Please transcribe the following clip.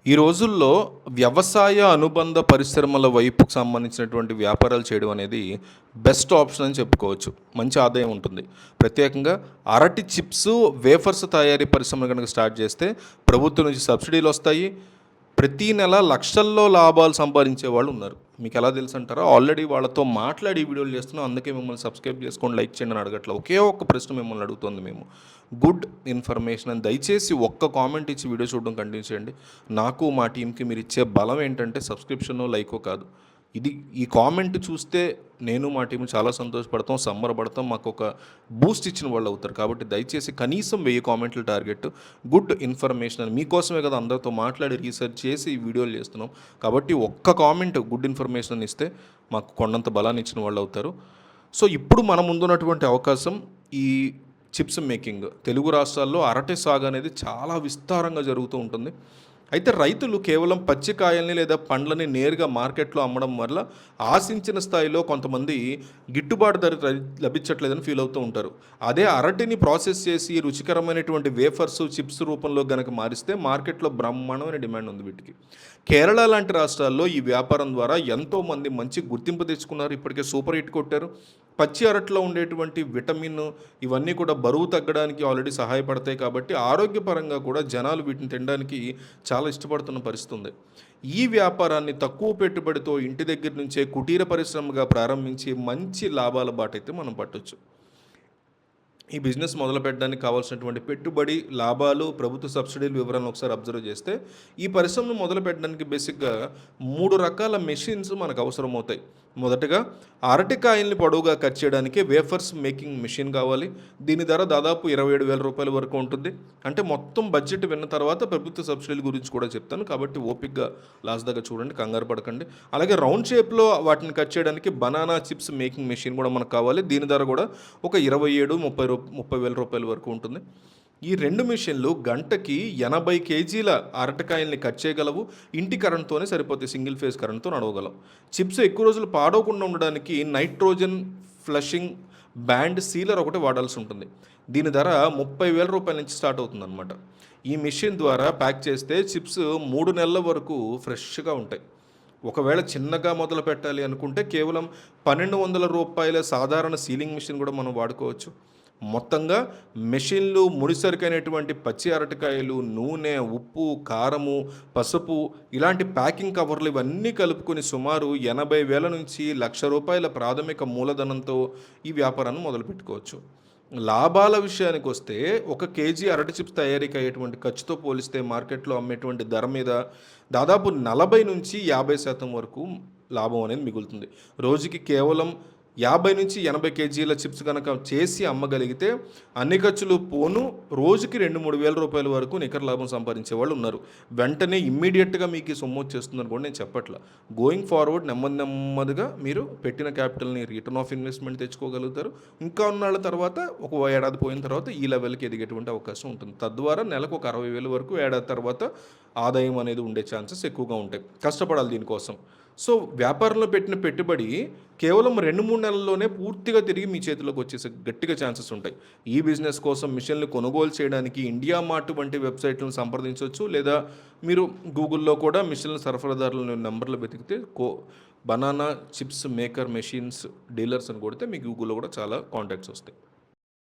ఈ రోజుల్లో వ్యవసాయ అనుబంధ పరిశ్రమల వైపుకు సంబంధించినటువంటి వ్యాపారాలు చేయడం అనేది బెస్ట్ ఆప్షన్ అని చెప్పుకోవచ్చు. మంచి ఆదాయం ఉంటుంది. ప్రత్యేకంగా అరటి చిప్స్, వేఫర్స్ తయారీ పరిశ్రమ కనుక స్టార్ట్ చేస్తే ప్రభుత్వం నుంచి సబ్సిడీలు వస్తాయి. ప్రతి నెల లక్షల్లో లాభాలు సంపాదించే వాళ్ళు ఉన్నారు. మీకు ఎలా తెలుసు అంటారా? ఆల్రెడీ వాళ్ళతో మాట్లాడి వీడియోలు చేస్తున్నాం. అందుకే మిమ్మల్ని సబ్స్క్రైబ్ చేసుకోండి, లైక్ చేయండి అని అడగట్లేదు. ఒకే ఒక్క ప్రశ్న మిమ్మల్ని అడుగుతుంది మేము. గుడ్ ఇన్ఫర్మేషన్ అని దయచేసి ఒక్క కామెంట్ ఇచ్చి వీడియో చూడడం కంటిన్యూ చేయండి. నాకు మా టీంకి మీరు ఇచ్చే బలం ఏంటంటే సబ్స్క్రిప్షనో లైకో కాదు. ఈ కామెంట్ చూస్తే నేను మా టీం చాలా సంతోషపడతాం, సంబరపడతాం, మాకు ఒక బూస్ట్ ఇచ్చిన వాళ్ళు అవుతారు. కాబట్టి దయచేసి కనీసం 1000 కామెంట్లు టార్గెట్. గుడ్ ఇన్ఫర్మేషన్ అని మీకోసమే కదా అందరితో మాట్లాడి రీసెర్చ్ చేసి ఈ వీడియోలు చేస్తున్నాం. కాబట్టి ఒక్క కామెంట్ గుడ్ ఇన్ఫర్మేషన్ ఇస్తే మాకు కొండంత బలాన్ని ఇచ్చిన వాళ్ళు అవుతారు. సో ఇప్పుడు మన ముందున్నటువంటి అవకాశం ఈ చిప్స్ మేకింగ్. తెలుగు రాష్ట్రాల్లో అరటి సాగు అనేది చాలా విస్తారంగా జరుగుతూ ఉంటుంది. అయితే రైతులు కేవలం పచ్చికాయల్ని లేదా పండ్లని నేరుగా మార్కెట్లో అమ్మడం వల్ల ఆశించిన స్థాయిలో కొంతమంది గిట్టుబాటు ధర లభించట్లేదని ఫీల్ అవుతూ ఉంటారు. అదే అరటిని ప్రాసెస్ చేసి రుచికరమైనటువంటి వేఫర్స్, చిప్స్ రూపంలో గనక మారిస్తే మార్కెట్లో బ్రహ్మాండమైన డిమాండ్ ఉంది వీటికి. కేరళ లాంటి రాష్ట్రాల్లో ఈ వ్యాపారం ద్వారా ఎంతోమంది మంచి గుర్తింపు తెచ్చుకున్నారు. ఇప్పటికే సూపర్ హిట్ కొట్టారు. పచ్చి అరటిలో ఉండేటువంటి విటమిన్ ఇవన్నీ కూడా బరువు తగ్గడానికి ఆల్రెడీ సహాయపడతాయి. కాబట్టి ఆరోగ్యపరంగా కూడా జనాలు వీటిని తినడానికి చాలా ఇష్టపడుతున్న పరిస్థితి ఉంది. ఈ వ్యాపారాన్ని తక్కువ పెట్టుబడితో ఇంటి దగ్గర నుంచే కుటీర పరిశ్రమగా ప్రారంభించి మంచి లాభాల బాటైతే మనం పట్టొచ్చు. ఈ బిజినెస్ మొదలు పెట్టడానికి కావాల్సినటువంటి పెట్టుబడి, లాభాలు, ప్రభుత్వ సబ్సిడీల వివరాలను ఒకసారి అబ్జర్వ్ చేస్తే ఈ పరిశ్రమను మొదలు పెట్టడానికి బేసిక్గా 3 రకాల మెషిన్స్ మనకు అవసరమవుతాయి. మొదటగా అరటికాయల్ని పొడవుగా కట్ చేయడానికి వేఫర్స్ మేకింగ్ మెషిన్ కావాలి. దీని ధర దాదాపు 27,000 రూపాయల వరకు ఉంటుంది. అంటే మొత్తం బడ్జెట్ విన్న తర్వాత ప్రభుత్వ సబ్సిడీల గురించి కూడా చెప్తాను. కాబట్టి ఓపిక్గా లాస్ట్ దాకా చూడండి, కంగారు పడకండి. అలాగే రౌండ్ షేప్లో వాటిని కట్ చేయడానికి బనానా చిప్స్ మేకింగ్ మెషిన్ కూడా మనకు కావాలి. దీని ధర కూడా ఒక 27-30,000 రూపాయల వరకు ఉంటుంది. ఈ 2 మిషన్లు గంటకి 80 కేజీల అరటికాయల్ని కట్ చేయగలవు. ఇంటి కరెంట్తోనే సరిపోతాయి, సింగిల్ ఫేజ్ కరెంట్తో నడవగలవు. చిప్స్ ఎక్కువ రోజులు పాడవకుండా ఉండడానికి నైట్రోజన్ ఫ్లషింగ్ బ్యాండ్ సీలర్ ఒకటి వాడాల్సి ఉంటుంది. దీని ధర 30,000 రూపాయల నుంచి స్టార్ట్ అవుతుందన్నమాట. ఈ మిషన్ ద్వారా ప్యాక్ చేస్తే చిప్స్ 3 నెలల వరకు ఫ్రెష్గా ఉంటాయి. ఒకవేళ చిన్నగా మొదలు పెట్టాలి అనుకుంటే కేవలం 1,200 రూపాయల సాధారణ సీలింగ్ మిషన్ కూడా మనం వాడుకోవచ్చు. మొత్తంగా మెషిన్లు, ముడిసరికైనటువంటి పచ్చి అరటికాయలు, నూనె, ఉప్పు, కారము, పసుపు ఇలాంటి ప్యాకింగ్ కవర్లు ఇవన్నీ కలుపుకొని సుమారు 80,000 నుంచి 1,00,000 రూపాయల ప్రాథమిక మూలధనంతో ఈ వ్యాపారాన్ని మొదలుపెట్టుకోవచ్చు. లాభాల విషయానికి వస్తే 1 కేజీ అరటి చిప్స్ తయారీకి అయ్యేటువంటి ఖర్చుతో పోలిస్తే మార్కెట్లో అమ్మేటువంటి ధర మీద దాదాపు 40 నుంచి 50% వరకు లాభం అనేది మిగులుతుంది. రోజుకి కేవలం 50 నుంచి 80 కేజీల చిప్స్ కనుక చేసి అమ్మగలిగితే అన్ని ఖర్చులు పోను రోజుకి 2-3 వేల రూపాయల వరకు నికర లాభం సంపాదించే వాళ్ళు ఉన్నారు. వెంటనే ఇమ్మీడియట్గా మీకు ఈ సొమ్ము వచ్చేస్తుంది అనుకోండి, నేను చెప్పట్లా. గోయింగ్ ఫార్వర్డ్ నెమ్మదిగా మీరు పెట్టిన క్యాపిటల్ని రిటర్న్ ఆఫ్ ఇన్వెస్ట్మెంట్ తెచ్చుకోగలుగుతారు. ఇంకా ఉన్నాళ్ళ తర్వాత ఒక ఏడాది పోయిన తర్వాత ఈ లెవెల్కి ఎదిగేటువంటి అవకాశం ఉంటుంది. తద్వారా నెలకు ఒక 60,000 వరకు ఏడాది తర్వాత ఆదాయం అనేది ఉండే ఛాన్సెస్ ఎక్కువగా ఉంటాయి. కష్టపడాలి దీనికోసం. సో వ్యాపారంలో పెట్టిన పెట్టుబడి కేవలం 2-3 నెలల్లోనే పూర్తిగా తిరిగి మీ చేతిలోకి వచ్చేసే గట్టిగా ఛాన్సెస్ ఉంటాయి. ఈ బిజినెస్ కోసం మిషన్లు కొనుగోలు చేయడానికి ఇండియా మార్ట్ వంటి వెబ్సైట్లను సంప్రదించవచ్చు. లేదా మీరు గూగుల్లో కూడా మిషన్ల సరఫరాదారుల నెంబర్లు వెతికితే banana chips maker machines dealers అని కొడితే మీ గూగుల్లో కూడా చాలా కాంటాక్ట్స్ వస్తాయి.